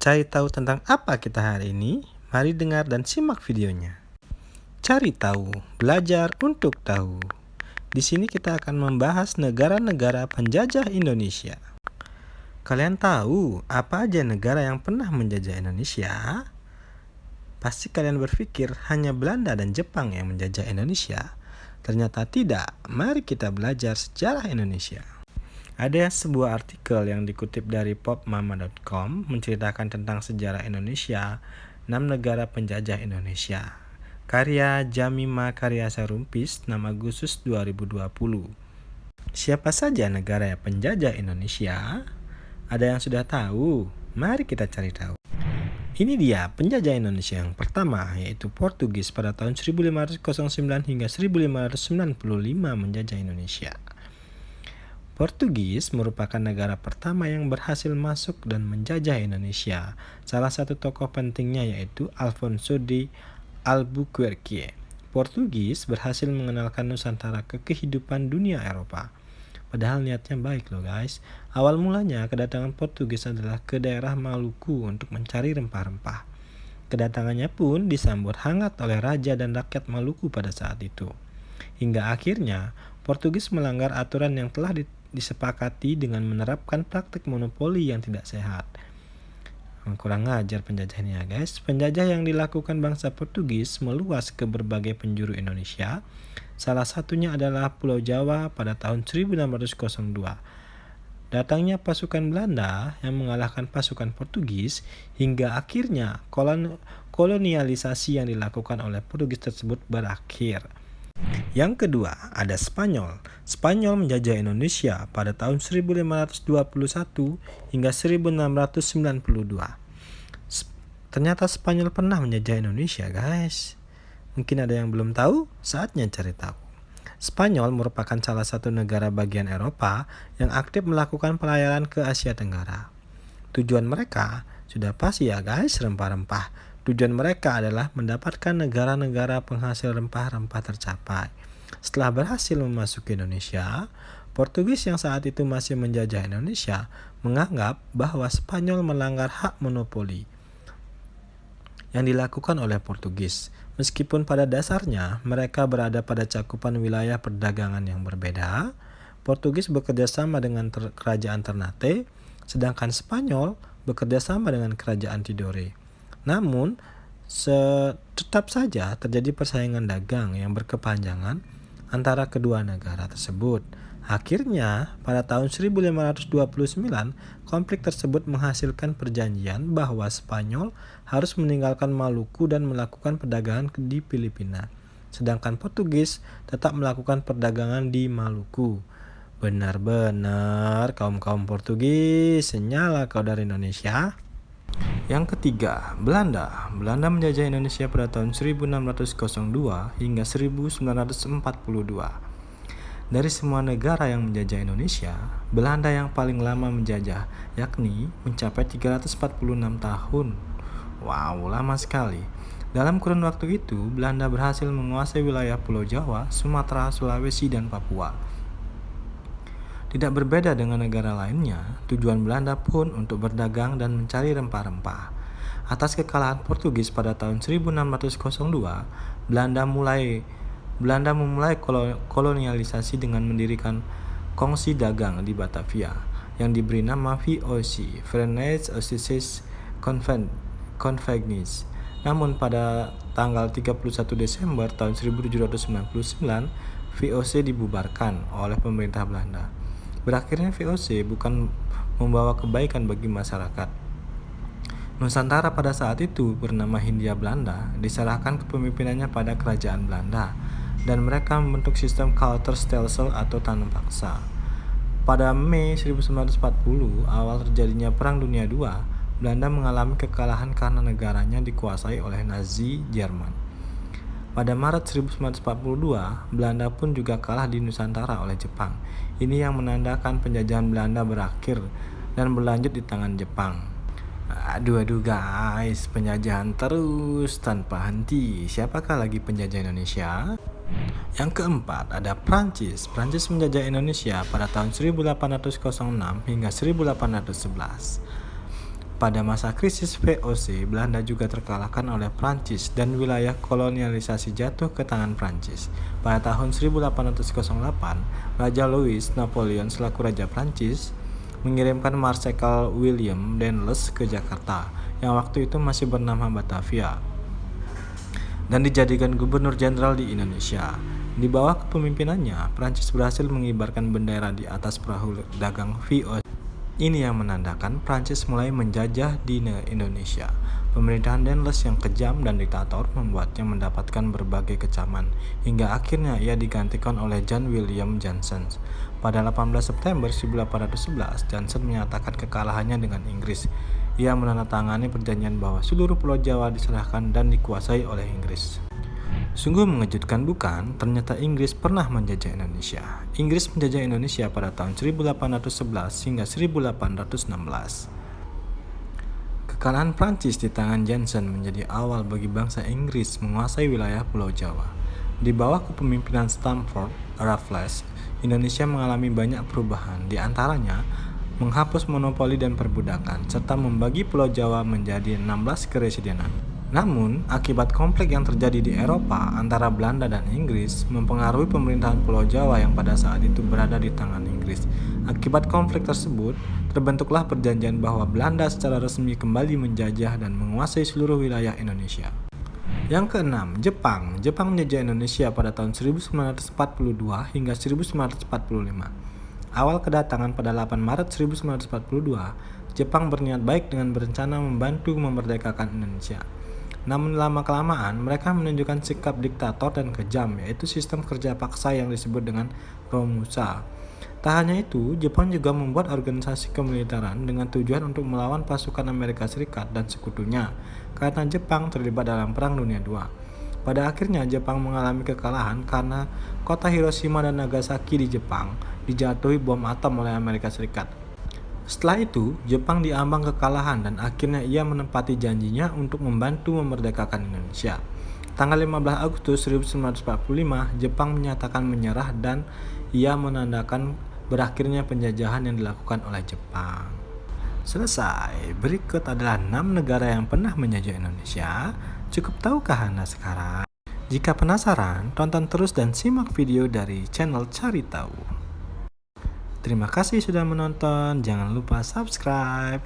Cari tahu tentang apa kita hari ini? Mari dengar dan simak videonya. Cari tahu, belajar untuk tahu. Di sini kita akan membahas negara-negara penjajah Indonesia. Kalian tahu apa aja negara yang pernah menjajah Indonesia? Pasti kalian berpikir hanya Belanda dan Jepang yang menjajah Indonesia. Ternyata tidak. Mari kita belajar sejarah Indonesia. Ada sebuah artikel yang dikutip dari popmama.com menceritakan tentang sejarah Indonesia, 6 negara penjajah Indonesia. Karya Jamima Karya Sarumpis, 6 Agustus 2020. Siapa saja negara yang penjajah Indonesia? Ada yang sudah tahu? Mari kita cari tahu. Ini dia penjajah Indonesia yang pertama, yaitu Portugis pada tahun 1509 hingga 1595 menjajah Indonesia. Portugis merupakan negara pertama yang berhasil masuk dan menjajah Indonesia. Salah satu tokoh pentingnya yaitu Alfonso de Albuquerque. Portugis berhasil mengenalkan Nusantara ke kehidupan dunia Eropa. Padahal niatnya baik loh guys. Awal mulanya kedatangan Portugis adalah ke daerah Maluku untuk mencari rempah-rempah. Kedatangannya pun disambut hangat oleh raja dan rakyat Maluku pada saat itu. Hingga akhirnya Portugis melanggar aturan yang telah disepakati dengan menerapkan praktik monopoli yang tidak sehat. Kurang ajar penjajah ini ya guys. Penjajah yang dilakukan bangsa Portugis meluas ke berbagai penjuru Indonesia. Salah satunya adalah Pulau Jawa pada tahun 1602. Datangnya pasukan Belanda yang mengalahkan pasukan Portugis hingga akhirnya kolonialisasi yang dilakukan oleh Portugis tersebut berakhir. Yang kedua, ada Spanyol. Spanyol menjajah Indonesia pada tahun 1521 hingga 1692. Ternyata Spanyol pernah menjajah Indonesia, guys. Mungkin ada yang belum tahu, saatnya cari tahu. Spanyol merupakan salah satu negara bagian Eropa yang aktif melakukan pelayaran ke Asia Tenggara. Tujuan mereka sudah pasti ya guys, rempah-rempah. Tujuan mereka adalah mendapatkan negara-negara penghasil rempah-rempah tercapai. Setelah berhasil memasuki Indonesia, Portugis yang saat itu masih menjajah Indonesia menganggap bahwa Spanyol melanggar hak monopoli yang dilakukan oleh Portugis. Meskipun pada dasarnya mereka berada pada cakupan wilayah perdagangan yang berbeda, Portugis bekerja sama dengan kerajaan Ternate, sedangkan Spanyol bekerja sama dengan kerajaan Tidore. Namun, tetap saja terjadi persaingan dagang yang berkepanjangan antara kedua negara tersebut. Akhirnya, pada tahun 1529, konflik tersebut menghasilkan perjanjian bahwa Spanyol harus meninggalkan Maluku dan melakukan perdagangan di Filipina. Sedangkan Portugis tetap melakukan perdagangan di Maluku. Benar-benar kaum-kaum Portugis, senyala kau dari Indonesia. Yang ketiga, Belanda. Belanda menjajah Indonesia pada tahun 1602 hingga 1942. Dari semua negara yang menjajah Indonesia, Belanda yang paling lama menjajah, yakni mencapai 346 tahun. Wow, lama sekali. Dalam kurun waktu itu, Belanda berhasil menguasai wilayah Pulau Jawa, Sumatera, Sulawesi, dan Papua. Tidak berbeda dengan negara lainnya, tujuan Belanda pun untuk berdagang dan mencari rempah-rempah. Atas kekalahan Portugis pada tahun 1602, Belanda memulai kolonialisasi dengan mendirikan kongsi dagang di Batavia yang diberi nama VOC, Verenigde Oostindische Convenienis. Namun pada tanggal 31 Desember tahun 1799, VOC dibubarkan oleh pemerintah Belanda. Berakhirnya VOC bukan membawa kebaikan bagi masyarakat. Nusantara pada saat itu bernama Hindia Belanda diserahkan kepemimpinannya pada kerajaan Belanda dan mereka membentuk sistem Kalterstelsel atau tanam paksa. Pada Mei 1940, awal terjadinya Perang Dunia II, Belanda mengalami kekalahan karena negaranya dikuasai oleh Nazi Jerman. Pada Maret 1942, Belanda pun juga kalah di Nusantara oleh Jepang. Ini yang menandakan penjajahan Belanda berakhir dan berlanjut di tangan Jepang. Aduh guys, penjajahan terus tanpa henti. Siapakah lagi penjajah Indonesia? Yang keempat ada Prancis. Prancis menjajah Indonesia pada tahun 1806 hingga 1811. Pada masa krisis VOC, Belanda juga terkalahkan oleh Prancis dan wilayah kolonialisasi jatuh ke tangan Prancis. Pada tahun 1808, Raja Louis Napoleon selaku Raja Prancis mengirimkan Marsekal William Danless ke Jakarta, yang waktu itu masih bernama Batavia, dan dijadikan gubernur jenderal di Indonesia. Di bawah kepemimpinannya, Prancis berhasil mengibarkan bendera di atas perahu dagang VOC. Ini yang menandakan Prancis mulai menjajah di Indonesia. Pemerintahan Danless yang kejam dan diktator membuatnya mendapatkan berbagai kecaman, hingga akhirnya ia digantikan oleh John William Johnson. Pada 18 September 1811, Johnson menyatakan kekalahannya dengan Inggris. Ia menandatangani perjanjian bahwa seluruh Pulau Jawa diserahkan dan dikuasai oleh Inggris. Sungguh mengejutkan bukan? Ternyata Inggris pernah menjajah Indonesia. Inggris menjajah Indonesia pada tahun 1811 hingga 1816. Kekalahan Prancis di tangan Johnson menjadi awal bagi bangsa Inggris menguasai wilayah Pulau Jawa. Di bawah kepemimpinan Stamford Raffles, Indonesia mengalami banyak perubahan, di antaranya menghapus monopoli dan perbudakan, serta membagi Pulau Jawa menjadi 16 keresidenan. Namun, akibat konflik yang terjadi di Eropa antara Belanda dan Inggris mempengaruhi pemerintahan Pulau Jawa yang pada saat itu berada di tangan Inggris. Akibat konflik tersebut, terbentuklah perjanjian bahwa Belanda secara resmi kembali menjajah dan menguasai seluruh wilayah Indonesia. Yang keenam, Jepang. Jepang menjajah Indonesia pada tahun 1942 hingga 1945. Awal kedatangan pada 8 Maret 1942, Jepang berniat baik dengan berencana membantu memerdekakan Indonesia. Namun lama-kelamaan mereka menunjukkan sikap diktator dan kejam, yaitu sistem kerja paksa yang disebut dengan Romusa. Tak hanya itu, Jepang juga membuat organisasi kemiliteran dengan tujuan untuk melawan pasukan Amerika Serikat dan sekutunya, karena Jepang terlibat dalam Perang Dunia II. Pada akhirnya Jepang mengalami kekalahan karena kota Hiroshima dan Nagasaki di Jepang dijatuhi bom atom oleh Amerika Serikat. Setelah itu, Jepang diambang kekalahan dan akhirnya ia menepati janjinya untuk membantu memerdekakan Indonesia. Tanggal 15 Agustus 1945, Jepang menyatakan menyerah dan ia menandakan berakhirnya penjajahan yang dilakukan oleh Jepang. Selesai. Berikut adalah 6 negara yang pernah menjajah Indonesia. Cukup tahukah Anda sekarang? Jika penasaran, tonton terus dan simak video dari channel Cari Tahu. Terima kasih sudah menonton, jangan lupa subscribe.